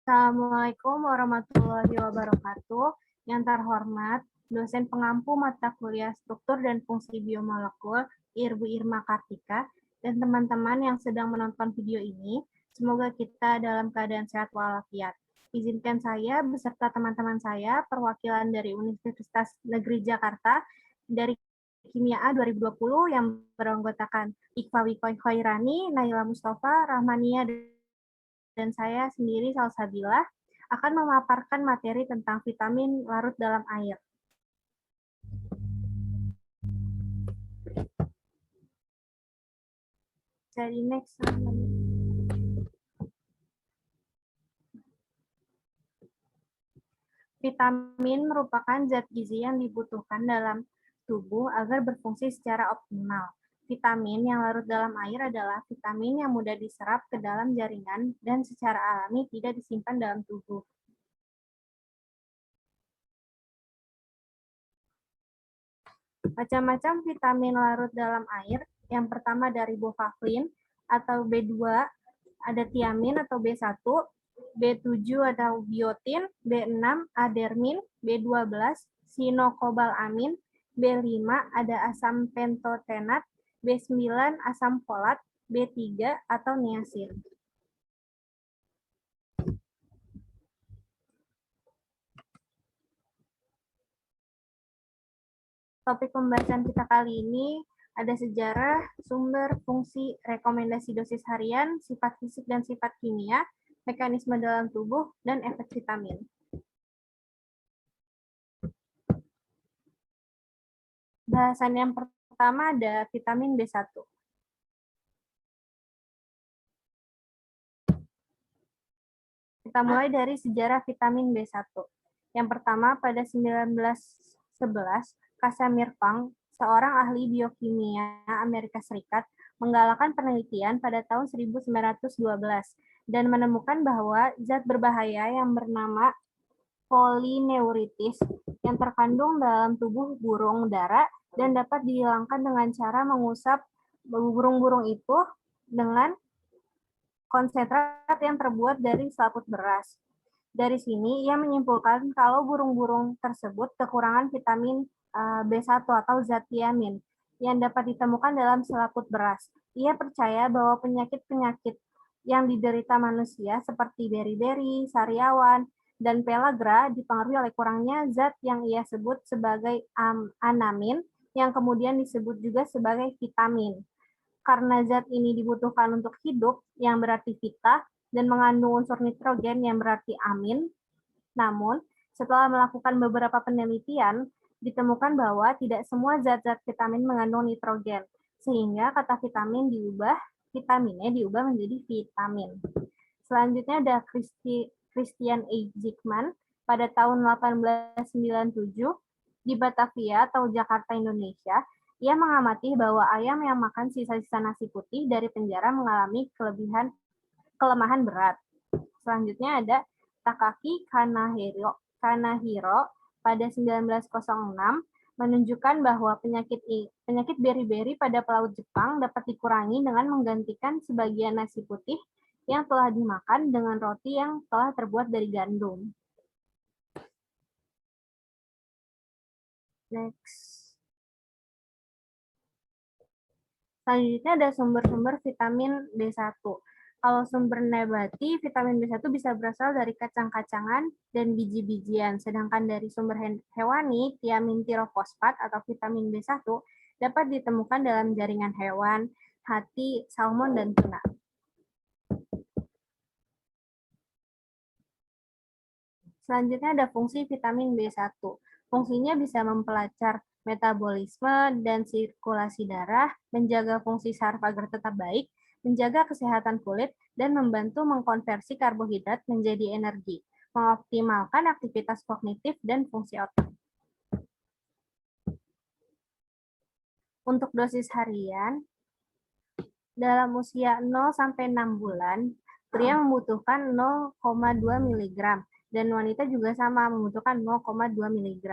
Assalamualaikum warahmatullahi wabarakatuh. Yang terhormat, dosen pengampu mata kuliah struktur dan fungsi biomolekul, Ibu Irma Kartika, dan teman-teman yang sedang menonton video ini, semoga kita dalam keadaan sehat walafiat. Izinkan saya beserta teman-teman saya, perwakilan dari Universitas Negeri Jakarta, dari Kimia A 2020 yang beranggotakan Iqfa Wikoy Khairani, Naila Mustafa, Rahmania, dan saya sendiri Salsabila akan memaparkan materi tentang vitamin larut dalam air. Jadi next. Vitamin merupakan zat gizi yang dibutuhkan dalam tubuh agar berfungsi secara optimal. Vitamin yang larut dalam air adalah vitamin yang mudah diserap ke dalam jaringan dan secara alami tidak disimpan dalam tubuh. Macam-macam vitamin larut dalam air. Yang pertama dari bofavin atau B2, ada tiamin atau B1, B7 ada biotin, B6 adermin, B12 sinokobalamin, B5 ada asam pentotenat, B9 asam folat, B3 atau niacin. Topik pembahasan kita kali ini ada sejarah, sumber, fungsi, rekomendasi dosis harian, sifat fisik dan sifat kimia, mekanisme dalam tubuh, dan efek vitamin. Bahasan yang pertama ada vitamin B1. Kita mulai dari sejarah vitamin B1. Yang pertama, pada 1911, Casimir Funk, seorang ahli biokimia Amerika Serikat, menggalakkan penelitian pada tahun 1912 dan menemukan bahwa zat berbahaya yang bernama polineuritis yang terkandung dalam tubuh burung dara dan dapat dihilangkan dengan cara mengusap burung-burung itu dengan konsentrat yang terbuat dari selaput beras. Dari sini, ia menyimpulkan kalau burung-burung tersebut kekurangan vitamin B1 atau zat tiamin yang dapat ditemukan dalam selaput beras. Ia percaya bahwa penyakit-penyakit yang diderita manusia seperti beri-beri, sariawan, dan pellagra dipengaruhi oleh kurangnya zat yang ia sebut sebagai anamin, yang kemudian disebut juga sebagai vitamin. Karena zat ini dibutuhkan untuk hidup, yang berarti vita, dan mengandung unsur nitrogen yang berarti amin. Namun, setelah melakukan beberapa penelitian, ditemukan bahwa tidak semua zat-zat vitamin mengandung nitrogen, sehingga kata vitaminnya diubah menjadi vitamin. Selanjutnya ada Christian A. Zickman pada tahun 1897 di Batavia atau Jakarta, Indonesia. Ia mengamati bahwa ayam yang makan sisa-sisa nasi putih dari penjara mengalami kelemahan berat. Selanjutnya ada Takaaki Kanahiro pada 1906 menunjukkan bahwa penyakit beri-beri pada pelaut Jepang dapat dikurangi dengan menggantikan sebagian nasi putih yang telah dimakan dengan roti yang telah terbuat dari gandum. Next. Selanjutnya ada sumber-sumber vitamin B1. Kalau sumber nabati, vitamin B1 bisa berasal dari kacang-kacangan dan biji-bijian, sedangkan dari sumber hewani, tiamin tirofosfat atau vitamin B1 dapat ditemukan dalam jaringan hewan, hati, salmon, dan tuna. Selanjutnya ada fungsi vitamin B1. Fungsinya bisa mempelacak metabolisme dan sirkulasi darah, menjaga fungsi saraf agar tetap baik, menjaga kesehatan kulit, dan membantu mengkonversi karbohidrat menjadi energi, mengoptimalkan aktivitas kognitif dan fungsi otak. Untuk dosis harian, dalam usia 0-6 bulan, pria membutuhkan 0,2 mg, dan wanita juga sama membutuhkan 0,2 mg.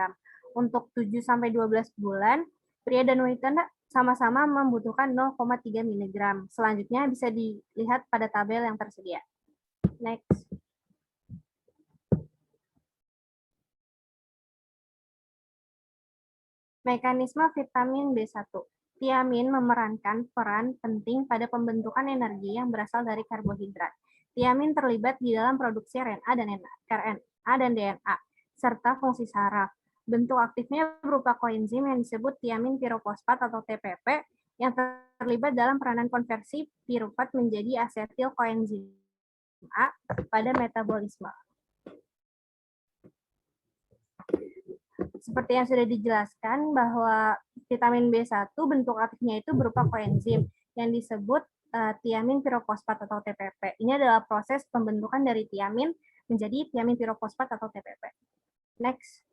Untuk 7-12 bulan, pria dan wanita sama-sama membutuhkan 0,3 mg. Selanjutnya bisa dilihat pada tabel yang tersedia. Next. Mekanisme vitamin B1. Tiamin memerankan peran penting pada pembentukan energi yang berasal dari karbohidrat. Tiamin terlibat di dalam produksi RNA dan DNA, serta fungsi saraf. Bentuk aktifnya berupa koenzim yang disebut tiamin pirofosfat atau TPP, yang terlibat dalam peranan konversi piruvat menjadi asetil koenzim A pada metabolisme. Seperti yang sudah dijelaskan bahwa vitamin B1 bentuk aktifnya itu berupa koenzim yang disebut tiamin pirofosfat atau TPP. Ini adalah proses pembentukan dari tiamin menjadi tiamin pirofosfat atau TPP. Next.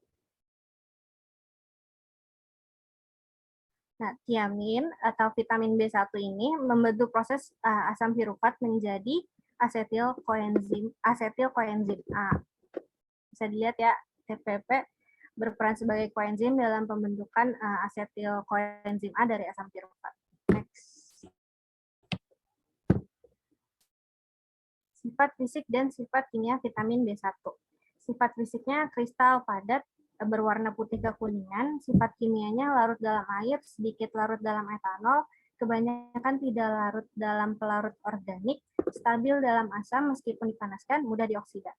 Nah, tiamin atau vitamin B1 ini membentuk proses asam piruvat menjadi asetil koenzim A. Bisa dilihat ya, TPP berperan sebagai koenzim dalam pembentukan asetil koenzim A dari asam piruvat. Next. Sifat fisik dan sifat kimia vitamin B1. Sifat fisiknya kristal padat, berwarna putih kekuningan, sifat kimianya larut dalam air, sedikit larut dalam etanol, kebanyakan tidak larut dalam pelarut organik, stabil dalam asam meskipun dipanaskan, mudah dioksida.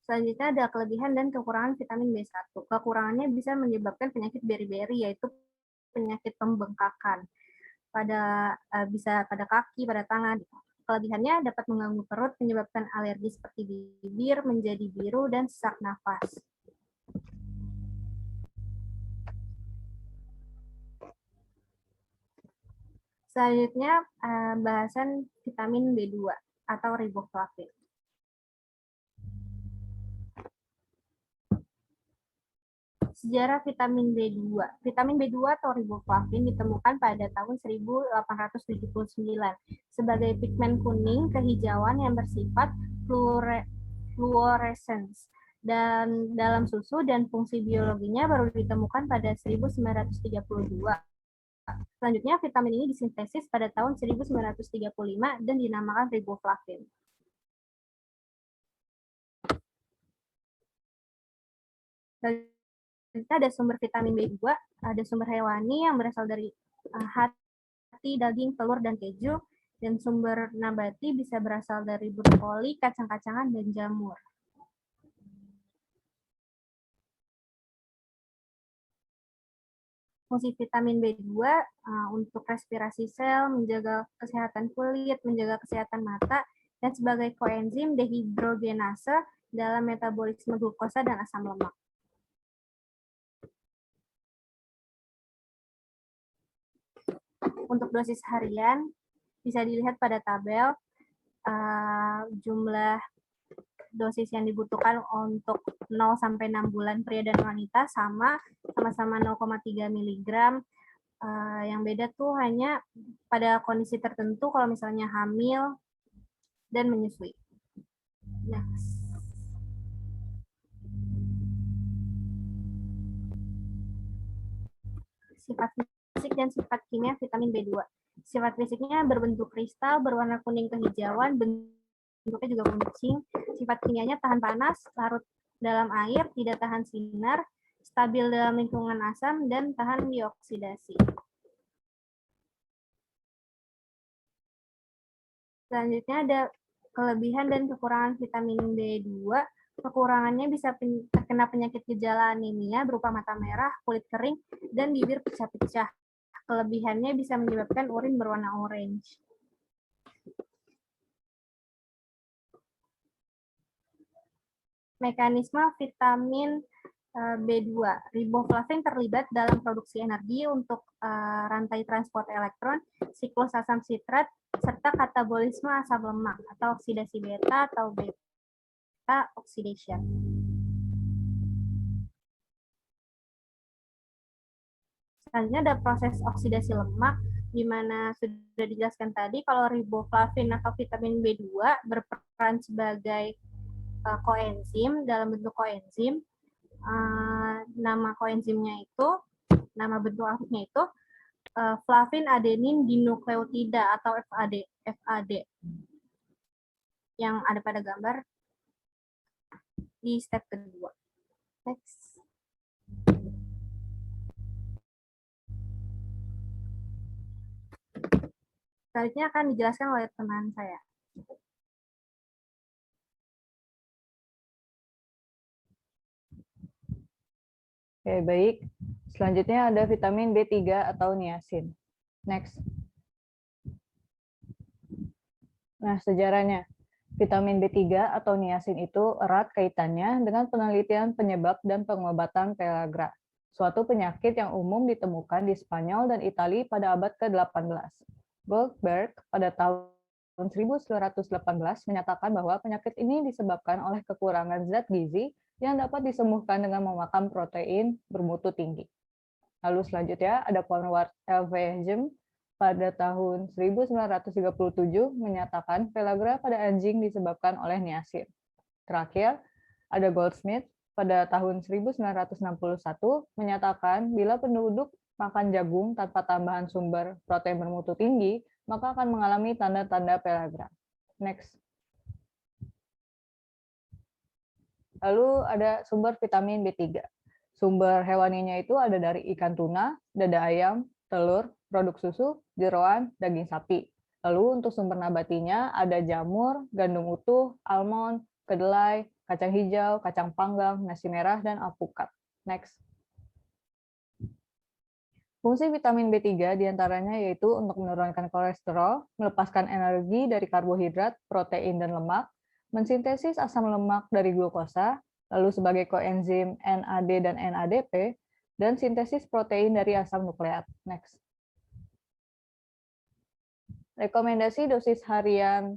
Selanjutnya ada kelebihan dan kekurangan vitamin B1. Kekurangannya bisa menyebabkan penyakit beri-beri, yaitu penyakit pembengkakan, bisa pada kaki, pada tangan. Kelebihannya dapat mengganggu perut, menyebabkan alergi seperti bibir menjadi biru dan sesak nafas. Selanjutnya bahasan vitamin B2 atau riboflavin. Sejarah vitamin B2. Vitamin B2 atau riboflavin ditemukan pada tahun 1879 sebagai pigmen kuning kehijauan yang bersifat fluorescens dan dalam susu, dan fungsi biologinya baru ditemukan pada 1932. Selanjutnya vitamin ini disintesis pada tahun 1935 dan dinamakan riboflavin. Kita ada sumber vitamin B2, ada sumber hewani yang berasal dari hati, daging, telur, dan keju, dan sumber nabati bisa berasal dari brokoli, kacang-kacangan, dan jamur. Fungsi vitamin B2 untuk respirasi sel, menjaga kesehatan kulit, menjaga kesehatan mata, dan sebagai koenzim dehidrogenase dalam metabolisme glukosa dan asam lemak. Untuk dosis harian bisa dilihat pada tabel jumlah dosis yang dibutuhkan untuk 0 sampai 6 bulan pria dan wanita sama-sama 0,3 mg. Yang beda tuh hanya pada kondisi tertentu kalau misalnya hamil dan menyusui. Next. Sifat fisik dan sifat kimia vitamin B2. Sifat fisiknya berbentuk kristal, berwarna kuning kehijauan, bentuknya juga kuning. Sifat kimianya tahan panas, larut dalam air, tidak tahan sinar, stabil dalam lingkungan asam, dan tahan dioksidasi. Selanjutnya ada kelebihan dan kekurangan vitamin B2. Kekurangannya bisa terkena penyakit gejala anemia berupa mata merah, kulit kering, dan bibir pecah-pecah. Kelebihannya bisa menyebabkan urin berwarna orange. Mekanisme vitamin B2. Riboflavin terlibat dalam produksi energi untuk rantai transport elektron, siklus asam sitrat, serta katabolisme asam lemak atau oksidasi beta atau beta oxidation. Selanjutnya ada proses oksidasi lemak, di mana sudah dijelaskan tadi kalau riboflavin atau vitamin B2 berperan sebagai koenzim dalam bentuk koenzim. Nama koenzimnya itu, nama bentuk aktifnya itu flavin adenin dinukleotida atau FAD yang ada pada gambar di step kedua. Next. Selanjutnya akan dijelaskan oleh teman saya. Oke, baik. Selanjutnya ada vitamin B3 atau niacin. Next. Nah, sejarahnya. Vitamin B3 atau niacin itu erat kaitannya dengan penelitian penyebab dan pengobatan pellagra, suatu penyakit yang umum ditemukan di Spanyol dan Italia pada abad ke-18. Goldberg pada tahun 1918 menyatakan bahwa penyakit ini disebabkan oleh kekurangan zat gizi yang dapat disembuhkan dengan memakan protein bermutu tinggi. Lalu selanjutnya ada Conrad Elvegem pada tahun 1937 menyatakan pellagra pada anjing disebabkan oleh niacin. Terakhir, ada Goldsmith pada tahun 1961 menyatakan bila penduduk makan jagung tanpa tambahan sumber protein bermutu tinggi, maka akan mengalami tanda-tanda pellagra. Next. Lalu ada sumber vitamin B3. Sumber hewaninya itu ada dari ikan tuna, dada ayam, telur, produk susu, jeroan, daging sapi. Lalu untuk sumber nabatinya ada jamur, gandum utuh, almond, kedelai, kacang hijau, kacang panggang, nasi merah, dan alpukat. Next. Fungsi vitamin B3 diantaranya yaitu untuk menurunkan kolesterol, melepaskan energi dari karbohidrat, protein, dan lemak, mensintesis asam lemak dari glukosa, lalu sebagai koenzim NAD dan NADP, dan sintesis protein dari asam nukleat. Next. Rekomendasi dosis harian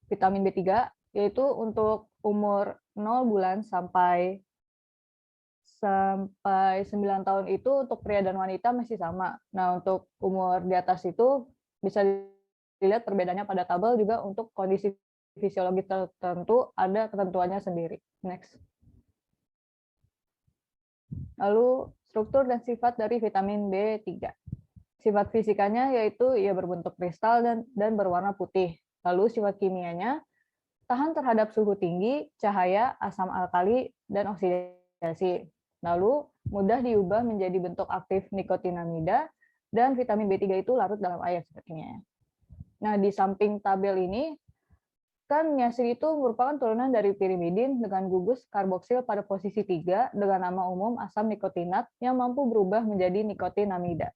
vitamin B3 yaitu untuk umur 0 bulan sampai 9 tahun itu untuk pria dan wanita masih sama. Nah, untuk umur di atas itu bisa dilihat perbedaannya pada tabel juga untuk kondisi fisiologi tertentu ada ketentuannya sendiri. Next. Lalu struktur dan sifat dari vitamin B3. Sifat fisikanya yaitu ia berbentuk kristal dan berwarna putih. Lalu sifat kimianya tahan terhadap suhu tinggi, cahaya, asam alkali, dan oksidasi. Lalu mudah diubah menjadi bentuk aktif nikotinamida, dan vitamin B3 itu larut dalam air sepertinya. Nah, di samping tabel ini, kan niacin itu merupakan turunan dari pirimidin dengan gugus karboksil pada posisi 3 dengan nama umum asam nikotinat yang mampu berubah menjadi nikotinamida.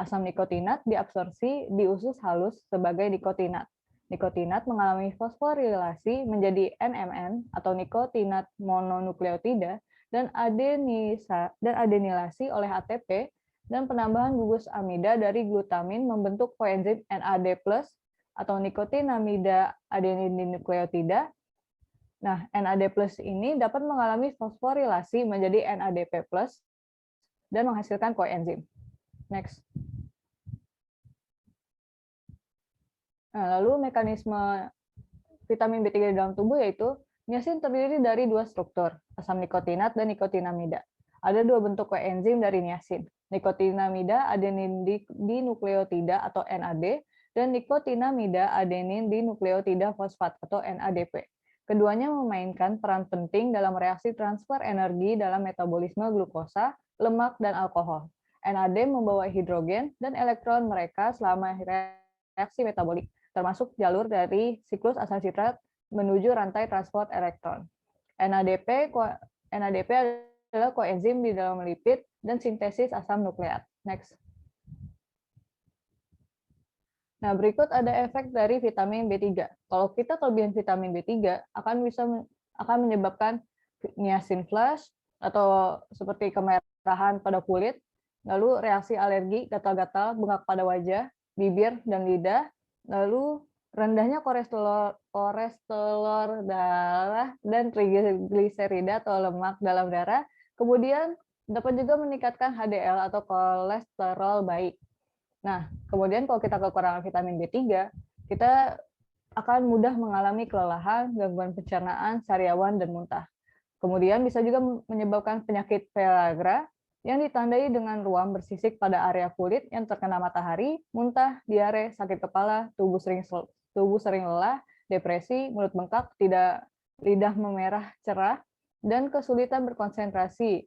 Asam nikotinat diabsorpsi di usus halus sebagai nikotinat. Nikotinat mengalami fosforilasi menjadi NMN atau nikotinat mononukleotida dan adenilasi oleh ATP dan penambahan gugus amida dari glutamin membentuk koenzim NAD+ atau nikotinamida adenin dinukleotida. Nah, NAD+ ini dapat mengalami fosforilasi menjadi NADP+ dan menghasilkan koenzim. Next. Nah, lalu mekanisme vitamin B3 di dalam tubuh yaitu niacin terdiri dari dua struktur, asam nikotinat dan nikotinamida. Ada dua bentuk koenzim dari niacin, nikotinamida adenin dinukleotida atau NAD dan nikotinamida adenin dinukleotida fosfat atau NADP. Keduanya memainkan peran penting dalam reaksi transfer energi dalam metabolisme glukosa, lemak, dan alkohol. NAD membawa hidrogen dan elektron mereka selama reaksi metabolik, termasuk jalur dari siklus asam sitrat menuju rantai transport elektron. NADP adalah koenzim di dalam lipid dan sintesis asam nukleat. Next. Nah, berikut ada efek dari vitamin B3. Kalau kita kelebihan vitamin B3 akan menyebabkan niacin flash atau seperti kemerahan pada kulit, lalu reaksi alergi, gatal-gatal, bengkak pada wajah, bibir dan lidah, lalu rendahnya kolesterol darah dan trigliserida atau lemak dalam darah, kemudian dapat juga meningkatkan HDL atau kolesterol baik. Nah, kemudian kalau kita kekurangan vitamin B3, kita akan mudah mengalami kelelahan, gangguan pencernaan, sariawan, dan muntah. Kemudian bisa juga menyebabkan penyakit pellagra yang ditandai dengan ruam bersisik pada area kulit yang terkena matahari, muntah, diare, sakit kepala, tubuh sering lelah, depresi, mulut bengkak, lidah memerah cerah, dan kesulitan berkonsentrasi.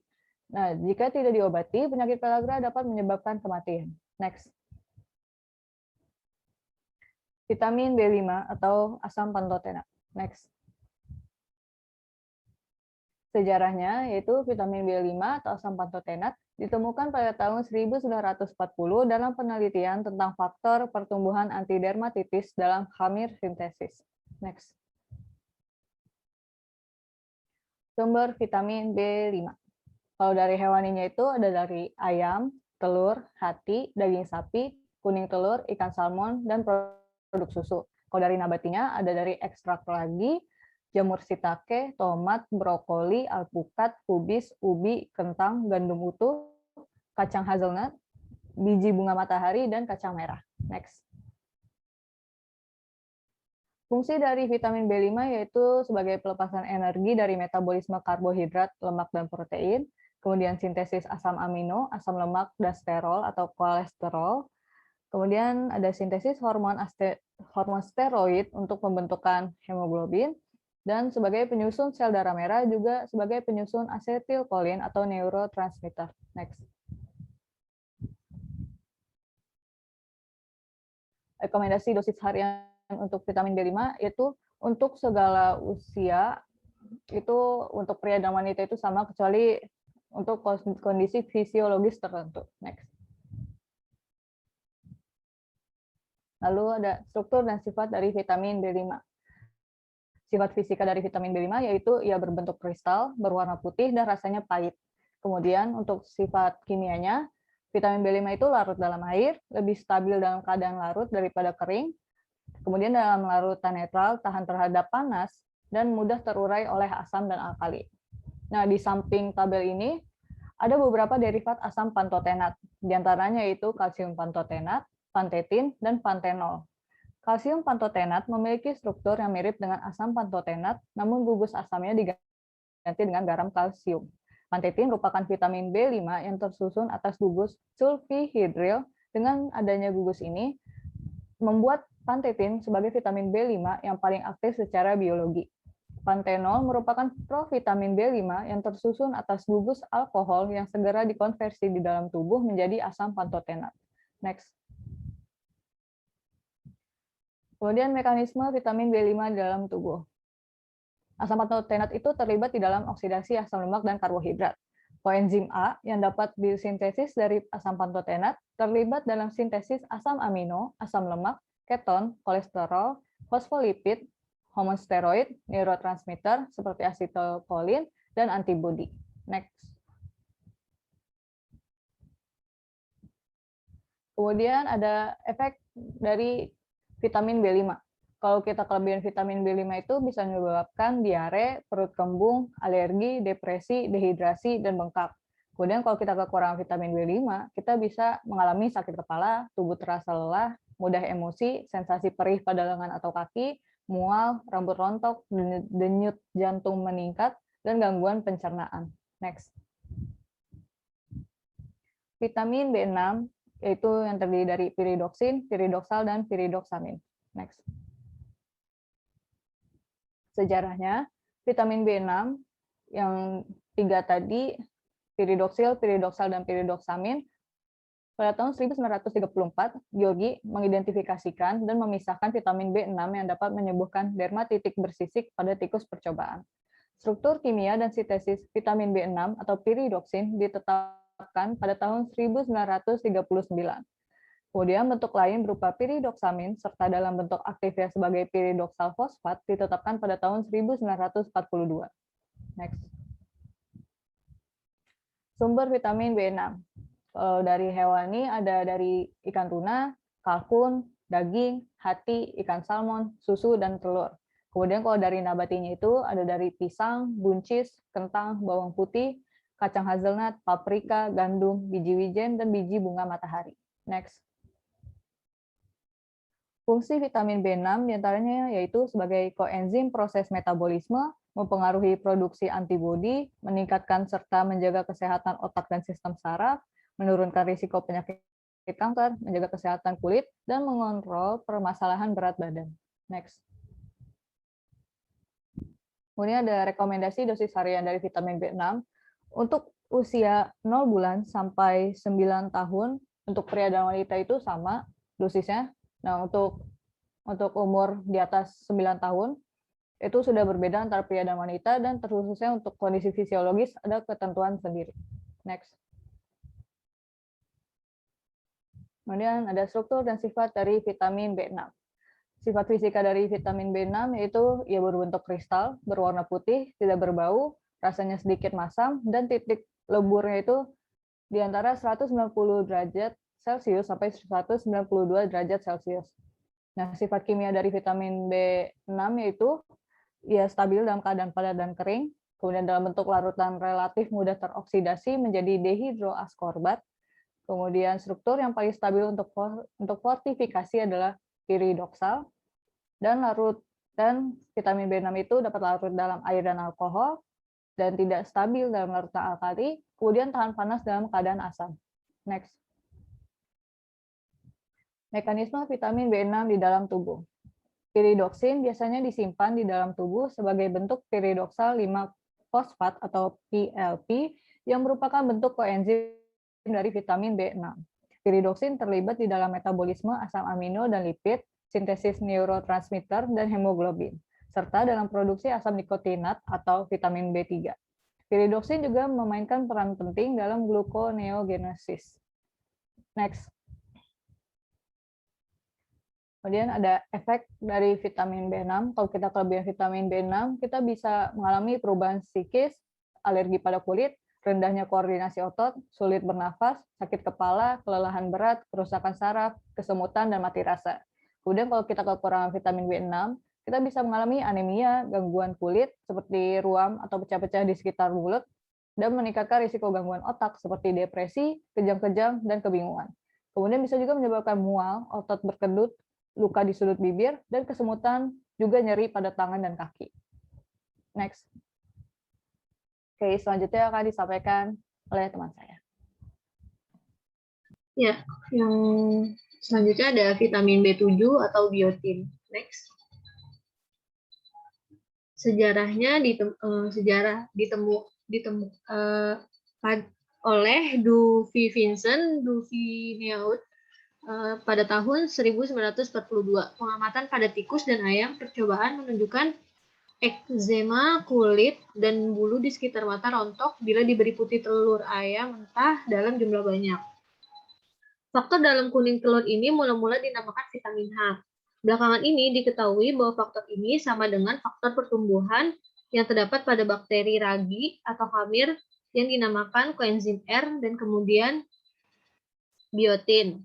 Nah, jika tidak diobati, penyakit pellagra dapat menyebabkan kematian. Next. Vitamin B5 atau asam pantotenat. Next. Sejarahnya yaitu vitamin B5 atau asam pantotenat ditemukan pada tahun 1940 dalam penelitian tentang faktor pertumbuhan antidermatitis dalam khamir sintesis. Next. Sumber vitamin B5. Kalau dari hewaninya itu ada dari ayam, telur, hati, daging sapi, kuning telur, ikan salmon, dan produk susu. Kalau dari nabatinya ada dari ekstrak ragi, jamur shiitake, tomat, brokoli, alpukat, kubis, ubi, kentang, gandum utuh, kacang hazelnut, biji bunga matahari, dan kacang merah. Next. Fungsi dari vitamin B5 yaitu sebagai pelepasan energi dari metabolisme karbohidrat, lemak, dan protein, kemudian sintesis asam amino, asam lemak, dan sterol atau kolesterol, kemudian ada sintesis hormon steroid untuk pembentukan hemoglobin, dan sebagai penyusun sel darah merah juga sebagai penyusun asetilkolin atau neurotransmitter. Next. Rekomendasi dosis harian untuk vitamin B5 yaitu untuk segala usia, itu untuk pria dan wanita itu sama kecuali untuk kondisi fisiologis tertentu. Next. Lalu ada struktur dan sifat dari vitamin B5. Sifat fisika dari vitamin B5 yaitu ia berbentuk kristal, berwarna putih, dan rasanya pahit. Kemudian untuk sifat kimianya, vitamin B5 itu larut dalam air, lebih stabil dalam keadaan larut daripada kering. Kemudian dalam larutan netral, tahan terhadap panas, dan mudah terurai oleh asam dan alkali. Nah, di samping tabel ini, ada beberapa derivat asam pantotenat. Di antaranya yaitu kalsium pantotenat, pantetin, dan pantenol. Kalsium pantotenat memiliki struktur yang mirip dengan asam pantotenat, namun gugus asamnya diganti dengan garam kalsium. Pantetin merupakan vitamin B5 yang tersusun atas gugus sulfihidril. Dengan adanya gugus ini, membuat pantetin sebagai vitamin B5 yang paling aktif secara biologi. Pantenol merupakan provitamin B5 yang tersusun atas gugus alkohol yang segera dikonversi di dalam tubuh menjadi asam pantotenat. Next. Kemudian mekanisme vitamin B5 di dalam tubuh. Asam pantotenat itu terlibat di dalam oksidasi asam lemak dan karbohidrat. Koenzim A yang dapat disintesis dari asam pantotenat terlibat dalam sintesis asam amino, asam lemak, keton, kolesterol, fosfolipid, hormon steroid, neurotransmitter seperti asetilkolin, dan antibodi. Next. Kemudian ada efek dari vitamin B5. Kalau kita kelebihan vitamin B5 itu bisa menyebabkan diare, perut kembung, alergi, depresi, dehidrasi, dan bengkak. Kemudian kalau kita kekurangan vitamin B5, kita bisa mengalami sakit kepala, tubuh terasa lelah, mudah emosi, sensasi perih pada lengan atau kaki, mual, rambut rontok, denyut jantung meningkat, dan gangguan pencernaan. Next. Vitamin B6 yaitu yang terdiri dari piridoksin, piridoksal, dan piridoksamin. Next. Sejarahnya, vitamin B6 yang 3 tadi, piridoksil, piridoksal, dan piridoksamin, pada tahun 1934, Georgi mengidentifikasikan dan memisahkan vitamin B6 yang dapat menyembuhkan dermatitik bersisik pada tikus percobaan. Struktur kimia dan sintesis vitamin B6 atau piridoksin ditetapkan pada tahun 1939. Kemudian bentuk lain berupa piridoksamin serta dalam bentuk aktifnya sebagai piridoksal fosfat ditetapkan pada tahun 1942. Next. Sumber vitamin B6. Kalau dari hewani ada dari ikan tuna, kalkun, daging, hati, ikan salmon, susu, dan telur. Kemudian kalau dari nabatinya itu ada dari pisang, buncis, kentang, bawang putih, kacang hazelnut, paprika, gandum, biji wijen, dan biji bunga matahari. Next. Fungsi vitamin B6 diantaranya yaitu sebagai koenzim proses metabolisme, mempengaruhi produksi antibodi, meningkatkan serta menjaga kesehatan otak dan sistem saraf, menurunkan risiko penyakit kanker, menjaga kesehatan kulit, dan mengontrol permasalahan berat badan. Next. Kemudian ada rekomendasi dosis harian dari vitamin B6 untuk usia 0 bulan sampai 9 tahun. Untuk pria dan wanita itu sama dosisnya. Nah, untuk umur di atas 9 tahun itu sudah berbeda antara pria dan wanita, dan terkhususnya untuk kondisi fisiologis ada ketentuan sendiri. Next. Kemudian ada struktur dan sifat dari vitamin B6. Sifat fisika dari vitamin B6 yaitu ia berbentuk kristal, berwarna putih, tidak berbau, rasanya sedikit masam, dan titik leburnya itu di antara 190 derajat Celcius sampai 192 derajat Celcius. Nah, sifat kimia dari vitamin B6 yaitu ia stabil dalam keadaan padat dan kering, kemudian dalam bentuk larutan relatif mudah teroksidasi menjadi dehidroaskorbat. Kemudian struktur yang paling stabil untuk fortifikasi adalah piridoksal, dan vitamin B6 itu dapat larut dalam air dan alkohol, dan tidak stabil dalam larutan alkali, kemudian tahan panas dalam keadaan asam. Next. Mekanisme vitamin B6 di dalam tubuh. Piridoksin biasanya disimpan di dalam tubuh sebagai bentuk piridoksal 5-fosfat atau PLP yang merupakan bentuk koenzim dari vitamin B6. Piridoksin terlibat di dalam metabolisme asam amino dan lipid, sintesis neurotransmitter, dan hemoglobin, serta dalam produksi asam nikotinat atau vitamin B3. Piridoksin juga memainkan peran penting dalam gluconeogenesis. Next. Kemudian ada efek dari vitamin B6. Kalau kita kelebihan vitamin B6, kita bisa mengalami perubahan psikis, alergi pada kulit, rendahnya koordinasi otot, sulit bernafas, sakit kepala, kelelahan berat, kerusakan saraf, kesemutan, dan mati rasa. Kemudian kalau kita kekurangan vitamin B6, kita bisa mengalami anemia, gangguan kulit, seperti ruam atau pecah-pecah di sekitar mulut, dan meningkatkan risiko gangguan otak, seperti depresi, kejang-kejang, dan kebingungan. Kemudian bisa juga menyebabkan mual, otot berkedut, luka di sudut bibir, dan kesemutan, juga nyeri pada tangan dan kaki. Next. Oke, selanjutnya akan disampaikan oleh teman saya. Ya, yang selanjutnya ada vitamin B7 atau biotin. Next. Sejarahnya oleh Duvie Vincent, Duvie Neaut pada tahun 1942. Pengamatan pada tikus dan ayam, percobaan menunjukkan eksema kulit dan bulu di sekitar mata rontok bila diberi putih telur ayam mentah dalam jumlah banyak. Faktor dalam kuning telur ini mula-mula dinamakan vitamin H. Belakangan ini diketahui bahwa faktor ini sama dengan faktor pertumbuhan yang terdapat pada bakteri ragi atau hamir yang dinamakan koenzim R dan kemudian biotin.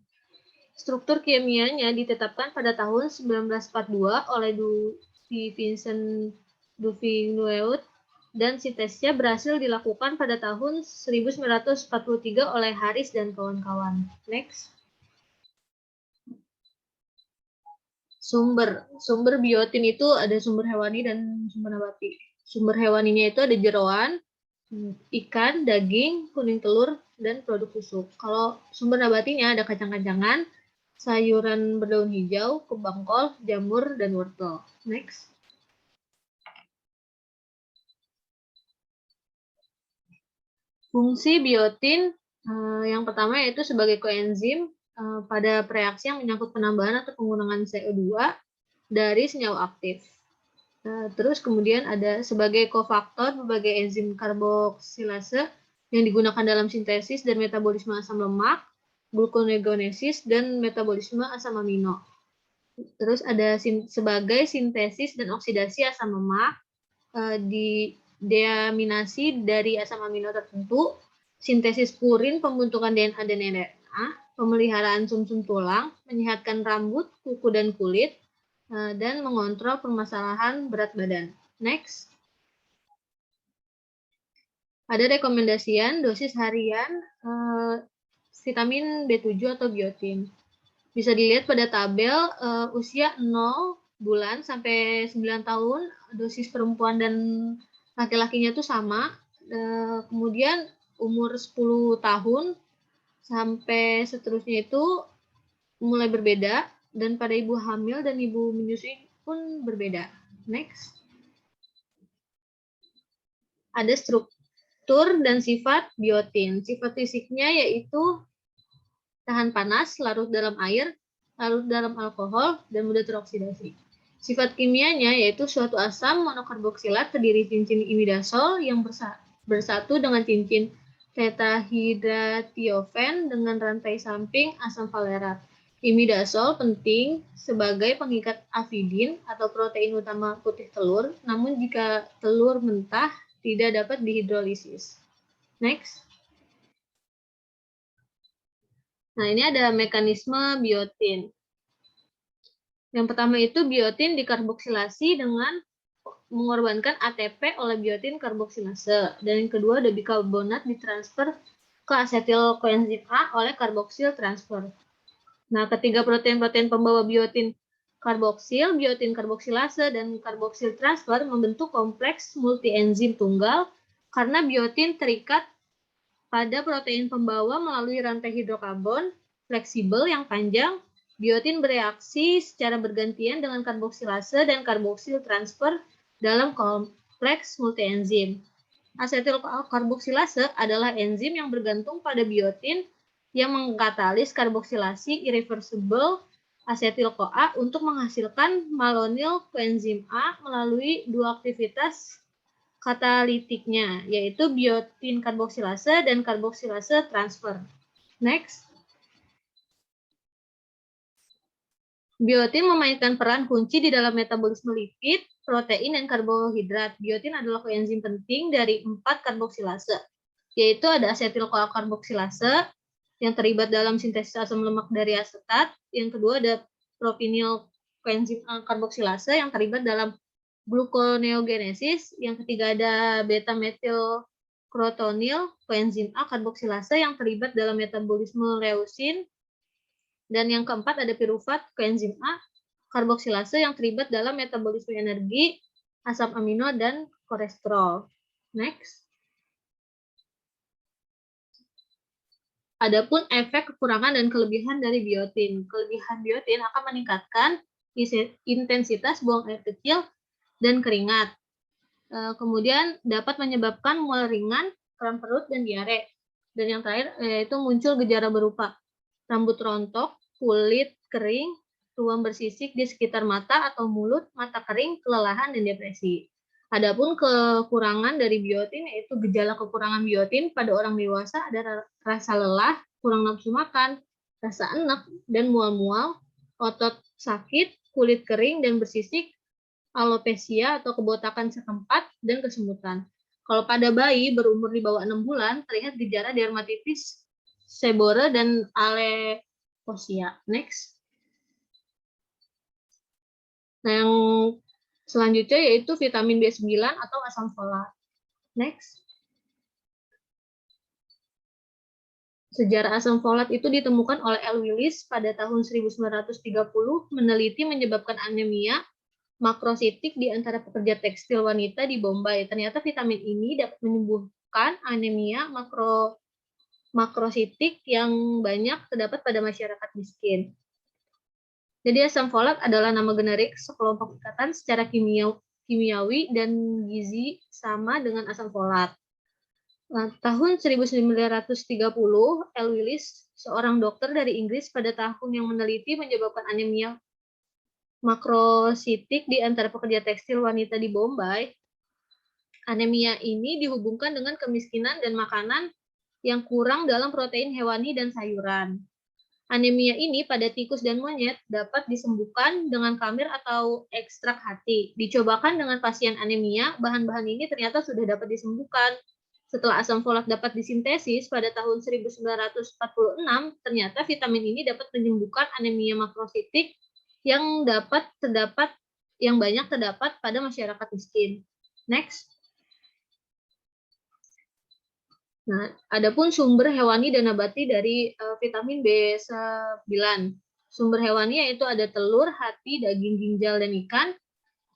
Struktur kimianya ditetapkan pada tahun 1942 oleh Duvie Vincent Duvie Neaut dan sintesnya berhasil dilakukan pada tahun 1943 oleh Harris dan kawan-kawan. Next. Sumber biotin itu ada sumber hewani dan sumber nabati. Sumber hewaninya itu ada jeroan, ikan, daging, kuning telur, dan produk susu. Kalau sumber nabatinya ada kacang-kacangan, sayuran berdaun hijau, kembang kol, jamur, dan wortel. Next. Fungsi biotin yang pertama yaitu sebagai koenzim pada reaksi yang menyangkut penambahan atau pengurangan CO2 dari senyawa aktif. Terus kemudian ada sebagai kofaktor berbagai enzim karboksilase yang digunakan dalam sintesis dan metabolisme asam lemak, gluconeogenesis, dan metabolisme asam amino. Terus ada sebagai sintesis dan oksidasi asam lemak, di deaminasi dari asam amino tertentu, sintesis purin, pembentukan DNA dan RNA, pemeliharaan sumsum tulang, menyehatkan rambut, kuku, dan kulit, dan mengontrol permasalahan berat badan. Next. Ada rekomendasian dosis harian vitamin B7 atau biotin. Bisa dilihat pada tabel usia 0 bulan sampai 9 tahun, dosis perempuan dan laki-lakinya itu sama. Kemudian umur 10 tahun sampai seterusnya itu mulai berbeda, dan pada ibu hamil dan ibu menyusui pun berbeda. Next. ada struktur dan sifat biotin. Sifat fisiknya yaitu tahan panas, larut dalam air, larut dalam alkohol, dan mudah teroksidasi. Sifat kimianya yaitu suatu asam monokarboksilat terdiri cincin imidazol yang bersatu dengan cincin tetrahidratiofen dengan rantai samping asam valerat. Imidazol penting sebagai pengikat avidin atau protein utama putih telur, namun jika telur mentah tidak dapat dihidrolisis. Next. Nah, ini ada mekanisme biotin. Yang pertama itu biotin dikarboksilasi dengan mengorbankan ATP oleh biotin karboksilase. Dan yang kedua ada bikarbonat ditransfer ke asetil koenzim A oleh karboksil transfer. Nah, ketiga protein-protein pembawa biotin karboksil, biotin karboksilase, dan karboksil transfer membentuk kompleks multienzim tunggal karena biotin terikat pada protein pembawa melalui rantai hidrokarbon fleksibel yang panjang. Biotin bereaksi secara bergantian dengan karboksilase dan karboksil transfer dalam kompleks multienzim. Asetil karboksilase adalah enzim yang bergantung pada biotin yang mengkatalis karboksilasi irreversible asetil-CoA untuk menghasilkan malonyl koenzim A melalui dua aktivitas katalitiknya, yaitu biotin karboksilase dan karboksilase transfer. Next. Biotin memainkan peran kunci di dalam metabolisme lipid, protein, dan karbohidrat. Biotin adalah koenzim penting dari 4 karboksilase, yaitu ada asetil-CoA karboksilase yang terlibat dalam sintesis asam lemak dari asetat. Yang kedua ada propinyl koenzim karboksilase yang terlibat dalam gluconeogenesis. Yang ketiga ada beta-metil krotonil koenzim A karboksilase yang terlibat dalam metabolisme leusin. Dan yang keempat ada piruvat koenzim A karboksilase yang terlibat dalam metabolisme energi, asam amino, dan kolesterol. Next. Adapun efek kekurangan dan kelebihan dari biotin. Kelebihan biotin akan meningkatkan intensitas buang air kecil dan keringat. Kemudian dapat menyebabkan mual ringan, kram perut, dan diare. Dan yang terakhir yaitu muncul gejala berupa rambut rontok, kulit kering, ruam bersisik di sekitar mata atau mulut, mata kering, kelelahan, dan depresi. Adapun kekurangan dari biotin yaitu gejala kekurangan biotin pada orang dewasa ada rasa lelah, kurang nafsu makan, rasa enek dan mual-mual, otot sakit, kulit kering dan bersisik, alopecia atau kebotakan setempat, dan kesemutan. Kalau pada bayi berumur di bawah 6 bulan terlihat gejala dermatitis seborrhea dan alopecia. Next. Nah, yang selanjutnya yaitu vitamin B9 atau asam folat. Next. Sejarah asam folat itu ditemukan oleh L. Willis pada tahun 1930, meneliti menyebabkan anemia makrositik di antara pekerja tekstil wanita di Bombay. Ternyata vitamin ini dapat menyembuhkan anemia makrositik yang banyak terdapat pada masyarakat miskin. Jadi asam folat adalah nama generik sekelompok ikatan secara kimiawi dan gizi sama dengan asam folat. Nah, tahun 1930, L. Willis, seorang dokter dari Inggris pada tahun yang meneliti menyebabkan anemia makrositik di antara pekerja tekstil wanita di Bombay. Anemia ini dihubungkan dengan kemiskinan dan makanan yang kurang dalam protein hewani dan sayuran. Anemia ini pada tikus dan monyet dapat disembuhkan dengan kamir atau ekstrak hati. Dicobakan dengan pasien anemia, bahan-bahan ini ternyata sudah dapat disembuhkan. Setelah asam folat dapat disintesis pada tahun 1946, ternyata vitamin ini dapat menyembuhkan anemia makrositik yang banyak terdapat pada masyarakat miskin. Next. Nah, adapun sumber hewani dan nabati dari vitamin B9. Sumber hewani yaitu ada telur, hati, daging, ginjal, dan ikan.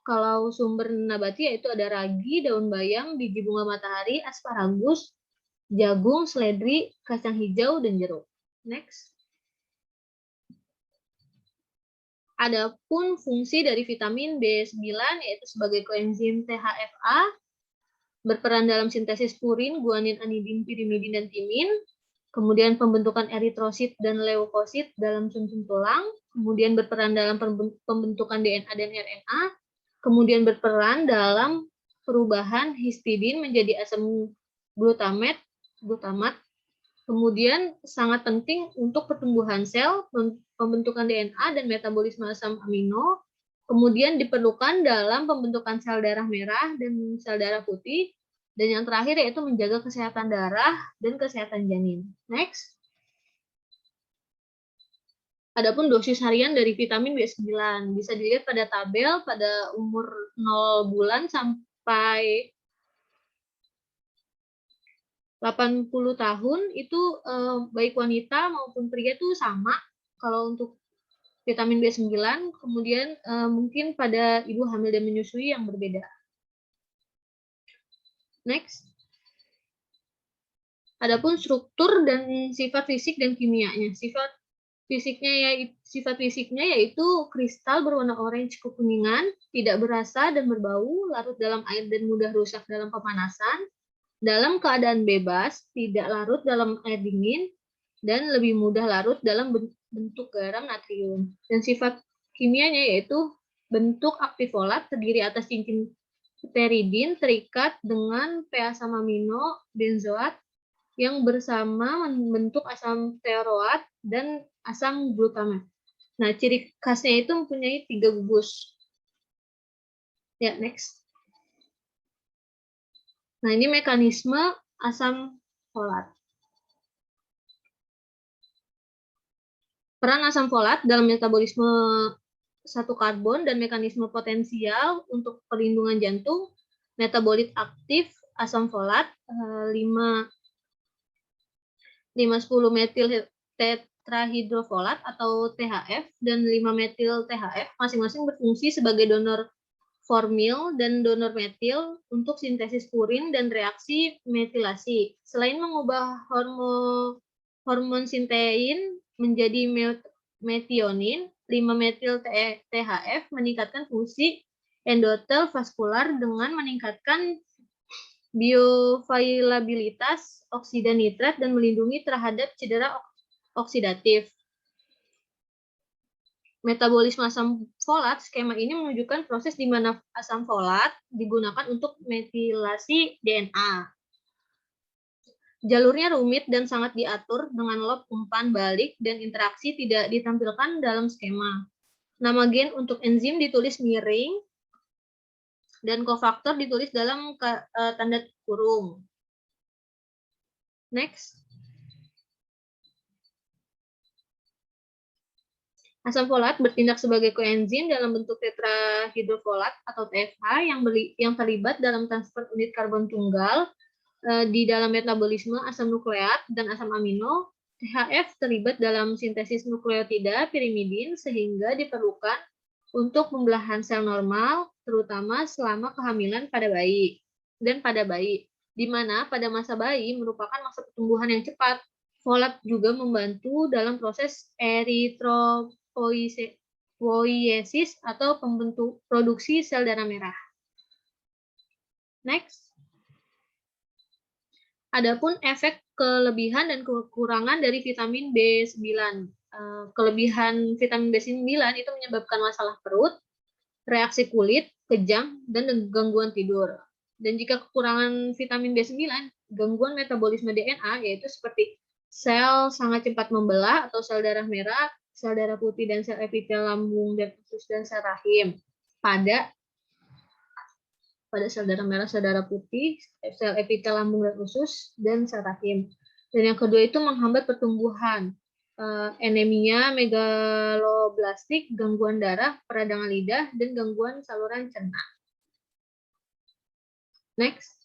Kalau sumber nabati yaitu ada ragi, daun bayam, biji bunga matahari, asparagus, jagung, seledri, kacang hijau, dan jeruk. Next. Adapun fungsi dari vitamin B9 yaitu sebagai koenzim THFA, berperan dalam sintesis purin, guanin, anidin, pirimidin, dan timin. Kemudian pembentukan eritrosit dan leukosit dalam sumsum tulang, kemudian berperan dalam pembentukan DNA dan RNA, kemudian berperan dalam perubahan histidin menjadi asam glutamat, kemudian sangat penting untuk pertumbuhan sel, pembentukan DNA dan metabolisme asam amino, kemudian diperlukan dalam pembentukan sel darah merah dan sel darah putih, dan yang terakhir yaitu menjaga kesehatan darah dan kesehatan janin. Next. Adapun dosis harian dari vitamin B9 bisa dilihat pada tabel pada umur 0 bulan sampai 80 tahun itu baik wanita maupun pria itu sama kalau untuk vitamin B9, kemudian mungkin pada ibu hamil dan menyusui yang berbeda. Next. Adapun struktur dan sifat fisik dan kimianya. Sifat fisiknya yaitu kristal berwarna orange kekuningan, tidak berasa dan berbau, larut dalam air dan mudah rusak dalam pemanasan, dalam keadaan bebas, tidak larut dalam air dingin, dan lebih mudah larut dalam bentuk garam natrium. Dan sifat kimianya yaitu bentuk aktif folat terdiri atas cincin pteridin terikat dengan pH asam amino benzoat yang bersama membentuk asam stearoat dan asam glutamat. Nah, ciri khasnya itu mempunyai 3 gugus. Ya, next. Nah, ini mekanisme asam folat. Peran asam folat dalam metabolisme satu karbon dan mekanisme potensial untuk perlindungan jantung, metabolit aktif asam folat 5,10 metil tetrahidrofolat atau THF dan 5 metil THF masing-masing berfungsi sebagai donor formil dan donor metil untuk sintesis purin dan reaksi metilasi. Selain mengubah hormon sintein menjadi metionin, 5 metil THF meningkatkan fungsi endotel vaskular dengan meningkatkan bioavailabilitas oksida nitrat dan melindungi terhadap cedera oksidatif. Metabolisme asam folat, skema ini menunjukkan proses di mana asam folat digunakan untuk metilasi DNA. Jalurnya rumit dan sangat diatur dengan lob umpan balik dan interaksi tidak ditampilkan dalam skema. Nama gen untuk enzim ditulis miring dan kofaktor ditulis dalam tanda kurung. Next. Asam folat bertindak sebagai koenzim dalam bentuk tetrahidrofolat atau TFH yang terlibat dalam transfer unit karbon tunggal di dalam metabolisme asam nukleat dan asam amino. THF terlibat dalam sintesis nukleotida pirimidin sehingga diperlukan untuk pembelahan sel normal, terutama selama kehamilan pada bayi dan pada bayi, di mana pada masa bayi merupakan masa pertumbuhan yang cepat. Folat juga membantu dalam proses eritropoiesis atau produksi sel darah merah. Next. Adapun efek kelebihan dan kekurangan dari vitamin B9. Kelebihan vitamin B9 itu menyebabkan masalah perut, reaksi kulit, kejang, dan gangguan tidur. Dan jika kekurangan vitamin B9, gangguan metabolisme DNA yaitu seperti sel sangat cepat membelah atau sel darah merah, sel darah putih dan sel epitel lambung dan usus dan sel rahim. Pada sel darah merah, sel darah putih, sel epitel lambung dan usus, dan sel rahim. Dan yang kedua itu menghambat pertumbuhan, anemia, megaloblastik, gangguan darah, peradangan lidah, dan gangguan saluran cerna. Next.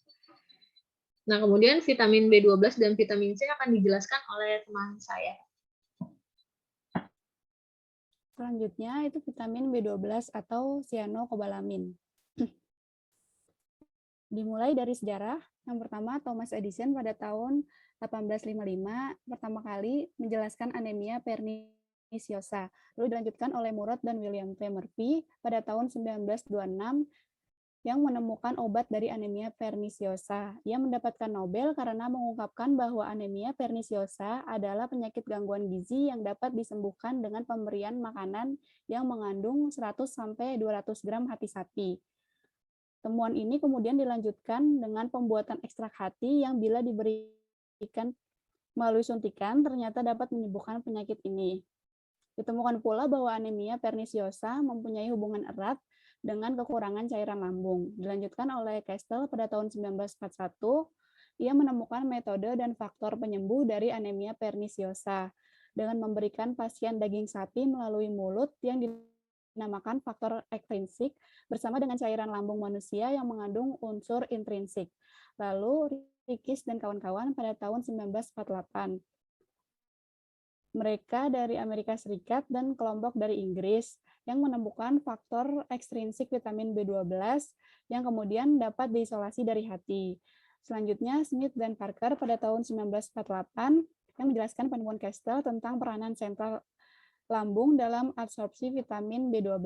Nah, kemudian vitamin B12 dan vitamin C akan dijelaskan oleh teman saya. Selanjutnya itu vitamin B12 atau cyanocobalamin. Dimulai dari sejarah, yang pertama Thomas Edison pada tahun 1855 pertama kali menjelaskan anemia perniciosa. Lalu dilanjutkan oleh Murad dan William V. Murphy pada tahun 1926 yang menemukan obat dari anemia perniciosa. Ia mendapatkan Nobel karena mengungkapkan bahwa anemia perniciosa adalah penyakit gangguan gizi yang dapat disembuhkan dengan pemberian makanan yang mengandung 100-200 gram hati sapi. Temuan ini kemudian dilanjutkan dengan pembuatan ekstrak hati yang bila diberikan melalui suntikan ternyata dapat menyembuhkan penyakit ini. Ditemukan pula bahwa anemia perniciosa mempunyai hubungan erat dengan kekurangan cairan lambung. Dilanjutkan oleh Kestel pada tahun 1941, ia menemukan metode dan faktor penyembuh dari anemia perniciosa dengan memberikan pasien daging sapi melalui mulut yang dinamakan faktor ekstrinsik bersama dengan cairan lambung manusia yang mengandung unsur intrinsik. Lalu Rikis dan kawan-kawan pada tahun 1948. Mereka dari Amerika Serikat dan kelompok dari Inggris yang menemukan faktor ekstrinsik vitamin B12 yang kemudian dapat diisolasi dari hati. Selanjutnya, Smith dan Parker pada tahun 1948 yang menjelaskan penemuan Kestel tentang peranan sentral lambung dalam absorpsi vitamin B12.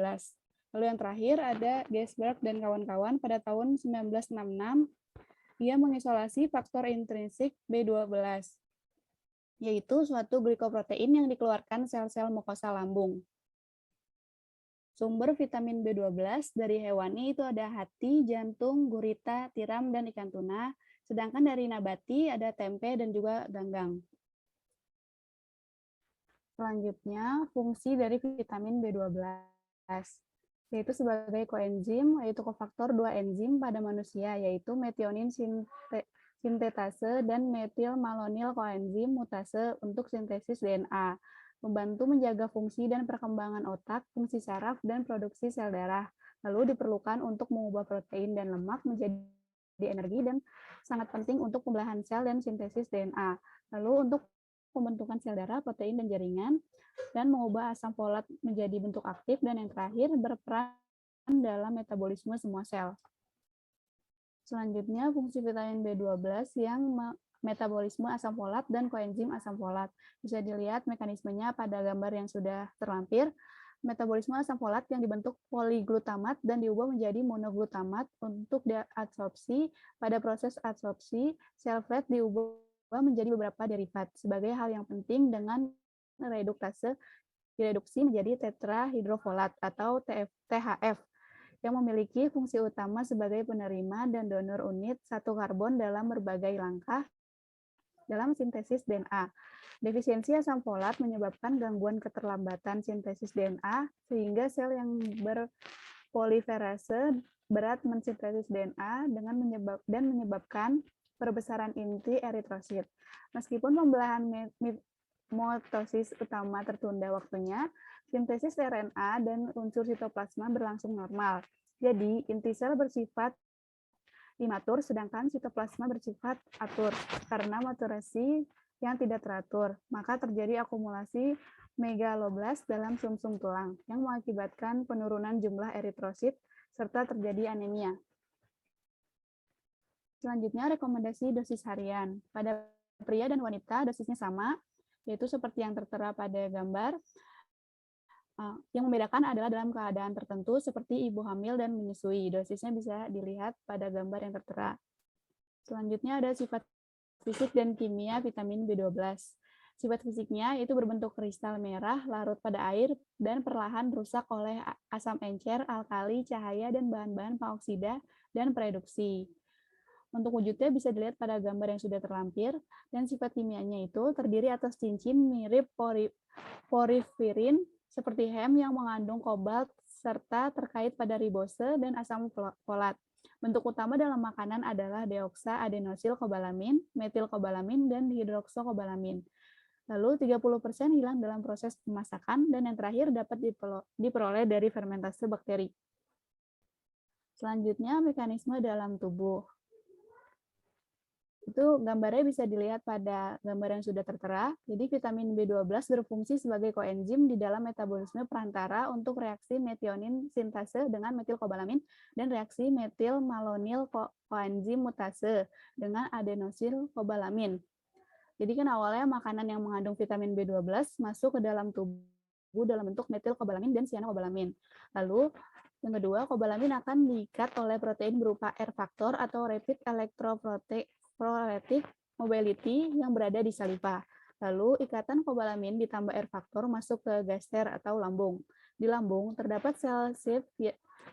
Lalu yang terakhir ada Gersberg dan kawan-kawan pada tahun 1966, ia mengisolasi faktor intrinsik B12, yaitu suatu glikoprotein yang dikeluarkan sel-sel mukosa lambung. Sumber vitamin B12 dari hewani itu ada hati, jantung, gurita, tiram, dan ikan tuna, sedangkan dari nabati ada tempe dan juga ganggang. Selanjutnya, fungsi dari vitamin B12, yaitu sebagai koenzim, yaitu kofaktor 2 enzim pada manusia, yaitu metionin sintetase dan metilmalonyl koenzim mutase untuk sintesis DNA, membantu menjaga fungsi dan perkembangan otak, fungsi saraf, dan produksi sel darah. Lalu diperlukan untuk mengubah protein dan lemak menjadi energi dan sangat penting untuk pembelahan sel dan sintesis DNA. Lalu untuk pembentukan sel darah, protein, dan jaringan, dan mengubah asam folat menjadi bentuk aktif, dan yang terakhir berperan dalam metabolisme semua sel. Selanjutnya, fungsi vitamin B12 yang metabolisme asam folat dan koenzim asam folat. Bisa dilihat mekanismenya pada gambar yang sudah terlampir. Metabolisme asam folat yang dibentuk poliglutamat dan diubah menjadi monoglutamat untuk diadsorpsi. Pada proses adsorpsi, sel fat diubah menjadi beberapa derivat sebagai hal yang penting dengan direduksi menjadi tetrahidrofolat atau THF yang memiliki fungsi utama sebagai penerima dan donor unit satu karbon dalam berbagai langkah dalam sintesis DNA. Defisiensi asam folat menyebabkan gangguan keterlambatan sintesis DNA sehingga sel yang berpoliferase berat mensintesis DNA dan menyebabkan perbesaran inti eritrosit. Meskipun pembelahan mitosis utama tertunda waktunya, sintesis RNA dan unsur sitoplasma berlangsung normal. Jadi, inti sel bersifat imatur, sedangkan sitoplasma bersifat atur. Karena maturasi yang tidak teratur, maka terjadi akumulasi megaloblast dalam sumsum tulang, yang mengakibatkan penurunan jumlah eritrosit, serta terjadi anemia. Selanjutnya, rekomendasi dosis harian. Pada pria dan wanita, dosisnya sama, yaitu seperti yang tertera pada gambar. Yang membedakan adalah dalam keadaan tertentu, seperti ibu hamil dan menyusui. Dosisnya bisa dilihat pada gambar yang tertera. Selanjutnya ada sifat fisik dan kimia vitamin B12. Sifat fisiknya itu berbentuk kristal merah, larut pada air, dan perlahan rusak oleh asam encer, alkali, cahaya, dan bahan-bahan pengoksida dan pereduksi. Untuk wujudnya bisa dilihat pada gambar yang sudah terlampir, dan sifat kimianya itu terdiri atas cincin mirip porifirin, seperti hem yang mengandung kobalt, serta terkait pada ribose dan asam folat. Bentuk utama dalam makanan adalah deoksa-adenosil-kobalamin, metilkobalamin, dan hidroksokobalamin. Lalu 30% hilang dalam proses pemasakan, dan yang terakhir dapat diperoleh dari fermentasi bakteri. Selanjutnya, mekanisme dalam tubuh. Itu gambarnya bisa dilihat pada gambar yang sudah tertera. Jadi vitamin B12 berfungsi sebagai koenzim di dalam metabolisme perantara untuk reaksi metionin sintase dengan metilkobalamin dan reaksi metilmalonyl koenzim mutase dengan adenosilkobalamin. Jadi kan awalnya makanan yang mengandung vitamin B12 masuk ke dalam tubuh dalam bentuk metilkobalamin dan cyanokobalamin. Lalu Yang kedua, kobalamin akan diikat oleh protein berupa R faktor atau rapid electrolytic mobility yang berada di saliva. Lalu, ikatan kobalamin ditambah R faktor masuk ke gaster atau lambung. Di lambung, terdapat sel sheath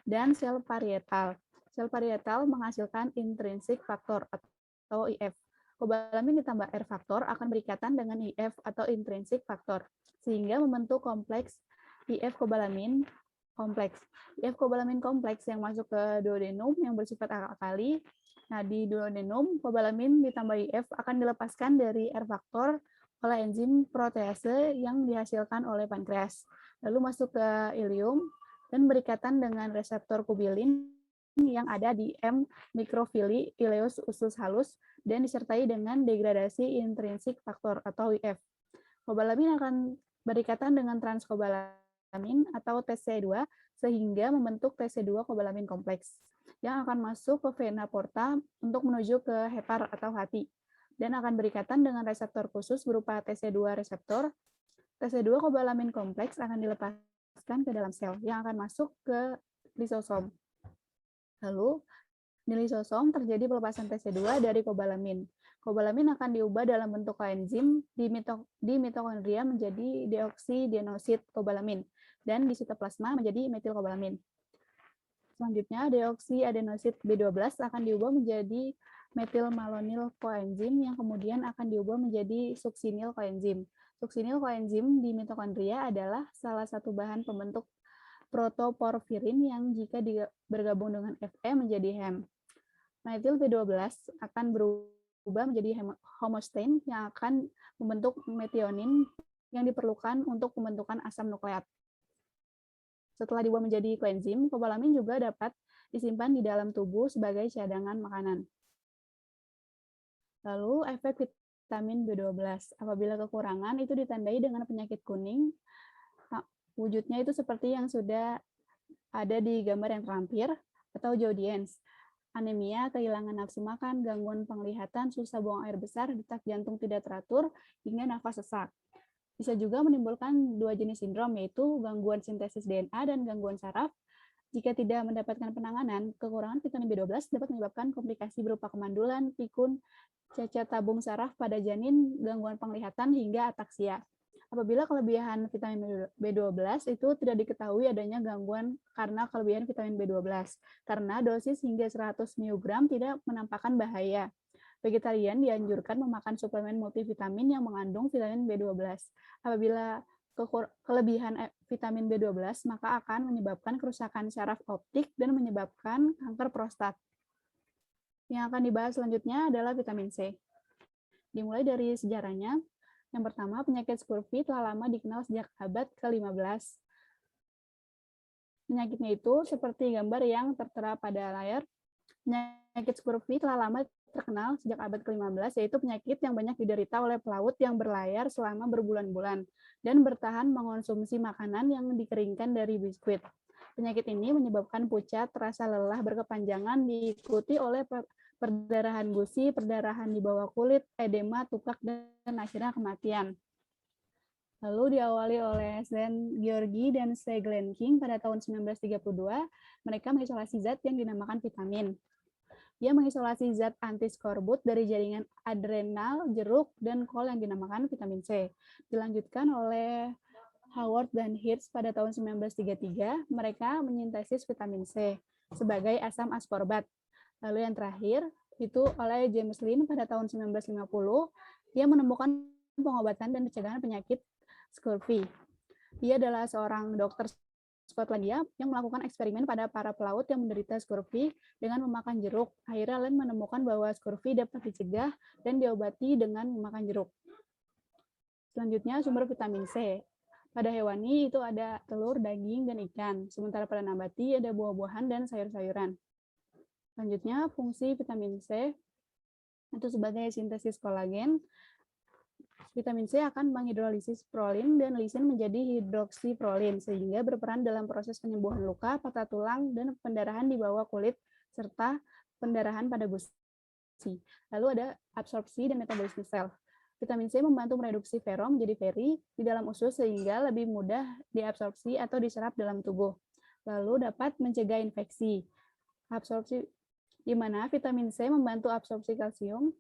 dan sel parietal. Sel parietal menghasilkan intrinsic faktor atau IF. Kobalamin ditambah R faktor akan berikatan dengan IF atau intrinsic faktor, sehingga membentuk kompleks IF kobalamin kompleks. IF kobalamin kompleks yang masuk ke duodenum yang bersifat alkali. Nah, di duodenum, kobalamin ditambah IF akan dilepaskan dari R faktor oleh enzim protease yang dihasilkan oleh pankreas. Lalu masuk ke ileum dan berikatan dengan reseptor kubilin yang ada di M mikrofili ileus usus halus dan disertai dengan degradasi intrinsik faktor atau IF. Kobalamin akan berikatan dengan transkobalamin atau TC2 sehingga membentuk TC2 kobalamin kompleks yang akan masuk ke vena porta untuk menuju ke hepar atau hati dan akan berikatan dengan reseptor khusus berupa TC2 reseptor. TC2 kobalamin kompleks akan dilepaskan ke dalam sel yang akan masuk ke lisosom. Lalu, di lisosom terjadi pelepasan TC2 dari kobalamin. Kobalamin akan diubah dalam bentuk koenzim di mitokondria menjadi deoksidienosid kobalamin dan di sitoplasma menjadi metilkobalamin. Selanjutnya, deoksiadenosid B12 akan diubah menjadi metilmalonil koenzim yang kemudian akan diubah menjadi suksinil koenzim. Suksinil koenzim di mitokondria adalah salah satu bahan pembentuk protoporfirin yang jika bergabung dengan Fe menjadi HEM. Metil B12 akan berubah menjadi homostein yang akan membentuk metionin yang diperlukan untuk pembentukan asam nukleat. Setelah diubah menjadi koenzim, kobalamin juga dapat disimpan di dalam tubuh sebagai cadangan makanan. Lalu, efek vitamin B12. Apabila kekurangan, itu ditandai dengan penyakit kuning. Nah, wujudnya itu seperti yang sudah ada di gambar yang terampir, atau Jodiens. Anemia, kehilangan nafsu makan, gangguan penglihatan, susah buang air besar, detak jantung tidak teratur, hingga nafas sesak. Bisa juga menimbulkan dua jenis sindrom, yaitu gangguan sintesis DNA dan gangguan saraf. Jika tidak mendapatkan penanganan, kekurangan vitamin B12 dapat menyebabkan komplikasi berupa kemandulan, pikun, cacat tabung saraf pada janin, gangguan penglihatan, hingga ataksia. Apabila kelebihan vitamin B12 itu tidak diketahui adanya gangguan karena kelebihan vitamin B12, karena dosis hingga 100 mg tidak menampakkan bahaya. Vegetarian dianjurkan memakan suplemen multivitamin yang mengandung vitamin B12. Apabila kelebihan vitamin B12, maka akan menyebabkan kerusakan syaraf optik dan menyebabkan kanker prostat. Yang akan dibahas selanjutnya adalah vitamin C. Dimulai dari sejarahnya. Yang pertama, penyakit scurvy telah lama dikenal sejak abad ke-15. Penyakitnya itu seperti gambar yang tertera pada layar. Penyakit scurvy telah lama terkenal sejak abad ke-15, yaitu penyakit yang banyak diderita oleh pelaut yang berlayar selama berbulan-bulan dan bertahan mengonsumsi makanan yang dikeringkan dari biskuit. Penyakit ini menyebabkan pucat, rasa lelah berkepanjangan, diikuti oleh perdarahan gusi, perdarahan di bawah kulit, edema, tukak, dan akhirnya kematian. Lalu diawali oleh Sven Georgi dan C. Glenking pada tahun 1932, mereka mengisolasi zat yang dinamakan vitamin. Dia mengisolasi zat antiskorbut dari jaringan adrenal, jeruk, dan kol yang dinamakan vitamin C. Dilanjutkan oleh Howard dan Hirsch pada tahun 1933, mereka menyintesis vitamin C sebagai asam askorbat. Lalu yang terakhir, itu oleh James Lin pada tahun 1950, dia menemukan pengobatan dan pencegahan penyakit scurvy. Dia adalah seorang dokter Skotlandia yang melakukan eksperimen pada para pelaut yang menderita scurvy dengan memakan jeruk. Akhirnya Lin menemukan bahwa scurvy dapat dicegah dan diobati dengan memakan jeruk. Selanjutnya, sumber vitamin C. Pada hewani itu ada telur, daging, dan ikan. Sementara pada nabati ada buah-buahan dan sayur-sayuran. Selanjutnya, fungsi vitamin C itu sebagai sintesis kolagen. Vitamin C akan menghidrolisis prolin dan lisin menjadi hidroksiprolin, sehingga berperan dalam proses penyembuhan luka, patah tulang, dan pendarahan di bawah kulit, serta pendarahan pada gusi. Lalu ada absorpsi dan metabolisme sel. Vitamin C membantu mereduksi ferrom menjadi feri di dalam usus sehingga lebih mudah diabsorpsi atau diserap dalam tubuh. lalu dapat mencegah infeksi. Absorpsi, di mana vitamin C membantu absorpsi kalsium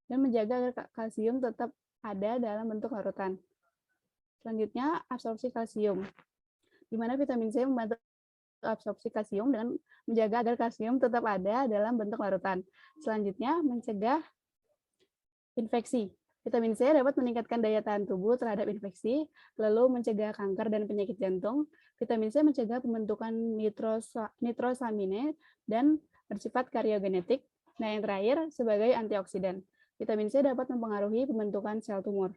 dan menjaga agar kalsium tetap ada dalam bentuk larutan. Selanjutnya, absorpsi kalsium, di mana vitamin C membantu absorpsi kalsium dengan menjaga agar kalsium tetap ada dalam bentuk larutan. Selanjutnya, mencegah infeksi. Vitamin C dapat meningkatkan daya tahan tubuh terhadap infeksi, lalu mencegah kanker dan penyakit jantung. Vitamin C mencegah pembentukan nitrosamine dan bersifat kariogenetik. Nah, yang terakhir, sebagai antioksidan. Vitamin C dapat mempengaruhi pembentukan sel tumor.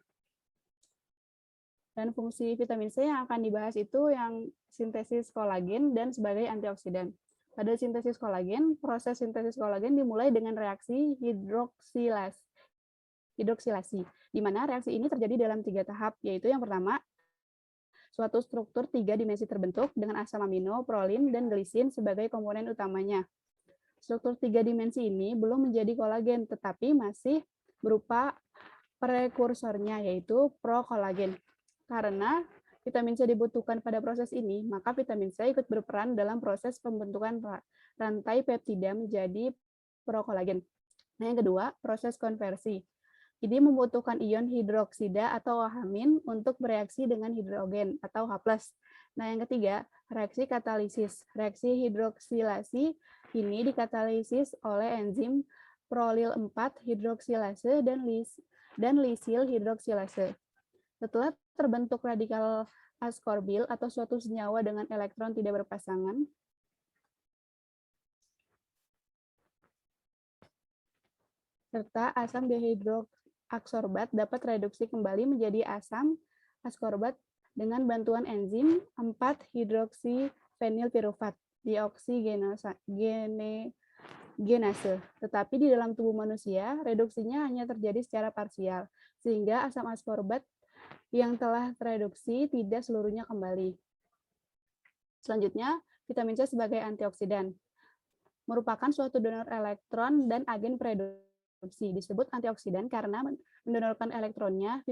Dan fungsi vitamin C yang akan dibahas itu yang sintesis kolagen dan sebagai antioksidan. Pada sintesis kolagen, proses sintesis kolagen dimulai dengan reaksi hidroksilasi, di mana reaksi ini terjadi dalam 3 tahap, yaitu yang pertama, suatu struktur 3 dimensi terbentuk dengan asam amino, prolin, dan glisin sebagai komponen utamanya. Struktur 3 dimensi ini belum menjadi kolagen, tetapi masih berupa prekursornya, yaitu prokolagen. Karena vitamin C dibutuhkan pada proses ini, maka vitamin C ikut berperan dalam proses pembentukan rantai peptida menjadi prokolagen. Nah, yang kedua, proses konversi. Ini membutuhkan ion hidroksida atau H- untuk bereaksi dengan hidrogen atau H+. Nah, yang ketiga, reaksi katalisis. Reaksi hidroksilasi ini dikatalisis oleh enzim prolil 4 hidroksilase dan lisil hidroksilase. Setelah terbentuk radikal askorbil atau suatu senyawa dengan elektron tidak berpasangan, serta asam dehidroaksorbat dapat reduksi kembali menjadi asam askorbat dengan bantuan enzim 4-hidroksifenilpirufat deoksigenase. Tetapi di dalam tubuh manusia, reduksinya hanya terjadi secara parsial, sehingga asam askorbat yang telah tereduksi tidak seluruhnya kembali. Selanjutnya, vitamin C sebagai antioksidan merupakan suatu donor elektron dan agen pereduksi. Disebut antioksidan karena mendonorkan elektronnya,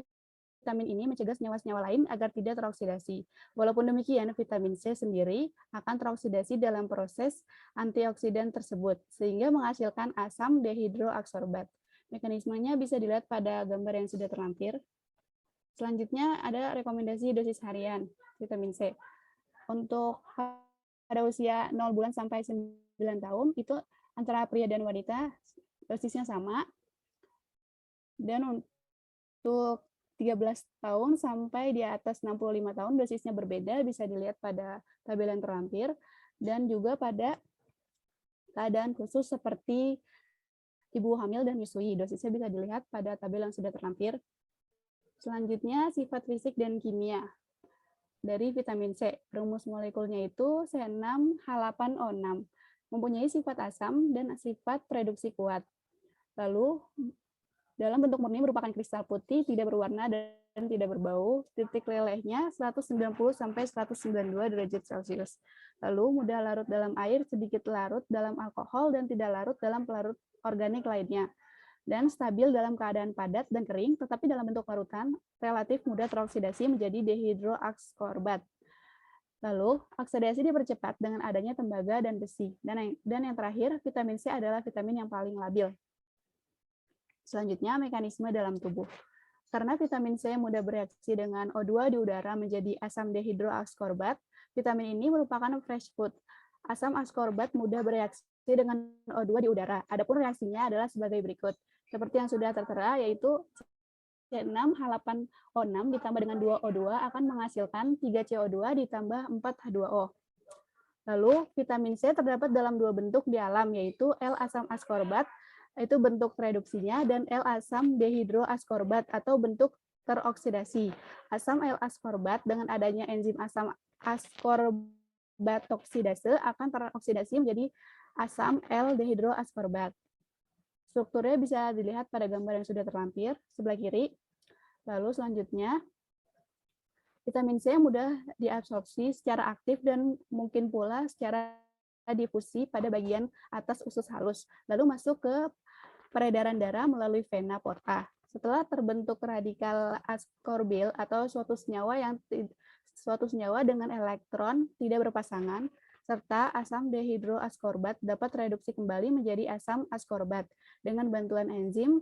vitamin ini mencegah senyawa-senyawa lain agar tidak teroksidasi. Walaupun demikian, vitamin C sendiri akan teroksidasi dalam proses antioksidan tersebut, sehingga menghasilkan asam dehidroaksorbat. Mekanismenya bisa dilihat pada gambar yang sudah terlampir. Selanjutnya ada rekomendasi dosis harian vitamin C. Untuk pada usia 0 bulan sampai 9 tahun, itu antara pria dan wanita dosisnya sama. Dan untuk 13 tahun sampai di atas 65 tahun dosisnya berbeda, bisa dilihat pada tabel yang terlampir. Dan juga pada keadaan khusus seperti ibu hamil dan menyusui, dosisnya bisa dilihat pada tabel yang sudah terlampir. Selanjutnya, sifat fisik dan kimia dari vitamin C. Rumus molekulnya itu C6H8O6. Mempunyai sifat asam dan sifat reduksi kuat. Lalu, dalam bentuk murni merupakan kristal putih, tidak berwarna dan tidak berbau. Titik lelehnya 190-192 derajat Celcius. Lalu, mudah larut dalam air, sedikit larut dalam alkohol, dan tidak larut dalam pelarut organik lainnya. Dan stabil dalam keadaan padat dan kering, tetapi dalam bentuk larutan relatif mudah teroksidasi menjadi dehidroaskorbat. Lalu, oksidasi dipercepat dengan adanya tembaga dan besi. Dan yang terakhir, vitamin C adalah vitamin yang paling labil. Selanjutnya, mekanisme dalam tubuh. Karena vitamin C mudah bereaksi dengan O2 di udara menjadi asam dehidroaskorbat, vitamin ini merupakan fresh food. Asam askorbat mudah bereaksi dengan O2 di udara. Adapun reaksinya adalah sebagai berikut. Seperti yang sudah tertera, yaitu C6H8O6 ditambah dengan 2O2 akan menghasilkan 3CO2 ditambah 4H2O. Lalu, vitamin C terdapat dalam 2 bentuk di alam, yaitu L-asam askorbat, itu bentuk reduksinya, dan L-asam dehidroaskorbat atau bentuk teroksidasi. Asam L-askorbat dengan adanya enzim asam askorbatoksidase akan teroksidasi menjadi asam L-dehidroaskorbat. Strukturnya bisa dilihat pada gambar yang sudah terlampir sebelah kiri. Lalu selanjutnya, vitamin C mudah diabsorpsi secara aktif dan mungkin pula secara difusi pada bagian atas usus halus, lalu masuk ke peredaran darah melalui vena porta. Setelah terbentuk radikal askorbil atau suatu senyawa yang suatu senyawa dengan elektron tidak berpasangan, serta asam dehidroaskorbat dapat reduksi kembali menjadi asam askorbat dengan bantuan enzim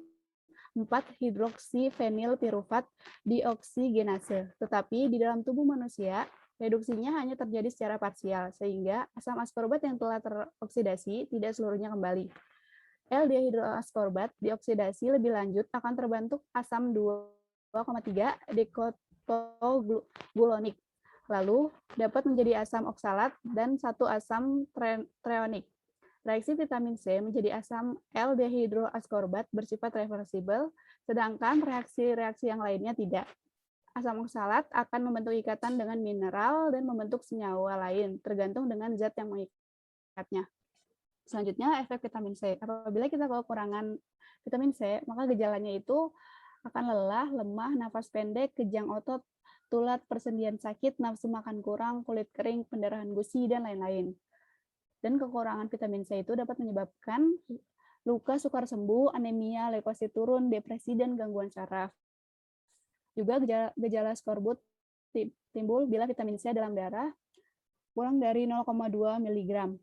4-hidroksifenilpirufat dioksigenase. Tetapi di dalam tubuh manusia, reduksinya hanya terjadi secara parsial, sehingga asam askorbat yang telah teroksidasi tidak seluruhnya kembali. L-dehidroaskorbat dioksidasi lebih lanjut akan terbentuk asam 2,3 dekotogulonik. Lalu dapat menjadi asam oksalat dan satu asam treonik. Reaksi vitamin C menjadi asam L-dehidroaskorbat bersifat reversibel, sedangkan reaksi-reaksi yang lainnya tidak. Asam oksalat akan membentuk ikatan dengan mineral dan membentuk senyawa lain, tergantung dengan zat yang mengikatnya. Selanjutnya, efek vitamin C. Apabila kita kekurangan vitamin C, maka gejalanya itu akan lelah, lemah, nafas pendek, kejang otot, tulat, persendian sakit, nafsu makan kurang, kulit kering, pendarahan gusi, dan lain-lain. Dan kekurangan vitamin C itu dapat menyebabkan luka sukar sembuh, anemia, leukosit turun, depresi, dan gangguan saraf. Juga gejala skorbut timbul bila vitamin C dalam darah kurang dari 0,2 mg.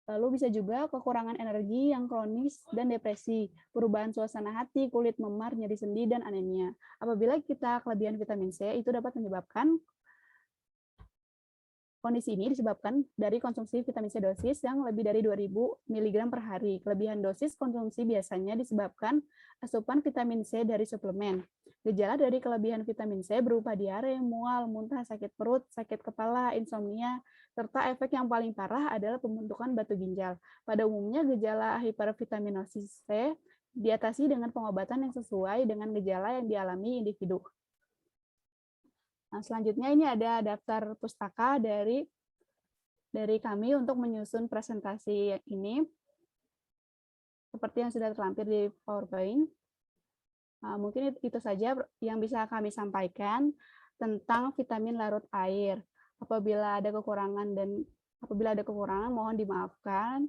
Lalu bisa juga kekurangan energi yang kronis dan depresi, perubahan suasana hati, kulit memar, nyeri sendi, dan anemia. Apabila kita kelebihan vitamin C, itu dapat menyebabkan kondisi ini disebabkan dari konsumsi vitamin C dosis yang lebih dari 2000 mg per hari. Kelebihan dosis konsumsi biasanya disebabkan asupan vitamin C dari suplemen. Gejala dari kelebihan vitamin C berupa diare, mual, muntah, sakit perut, sakit kepala, insomnia, serta efek yang paling parah adalah pembentukan batu ginjal. Pada umumnya gejala hipervitaminosis C diatasi dengan pengobatan yang sesuai dengan gejala yang dialami individu. Nah, selanjutnya ini ada daftar pustaka dari kami untuk menyusun presentasi ini. Seperti yang sudah terlampir di PowerPoint. Nah, mungkin itu saja yang bisa kami sampaikan tentang vitamin larut air. Apabila ada kekurangan mohon dimaafkan.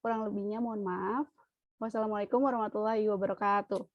Kurang lebihnya mohon maaf. Wassalamualaikum warahmatullahi wabarakatuh.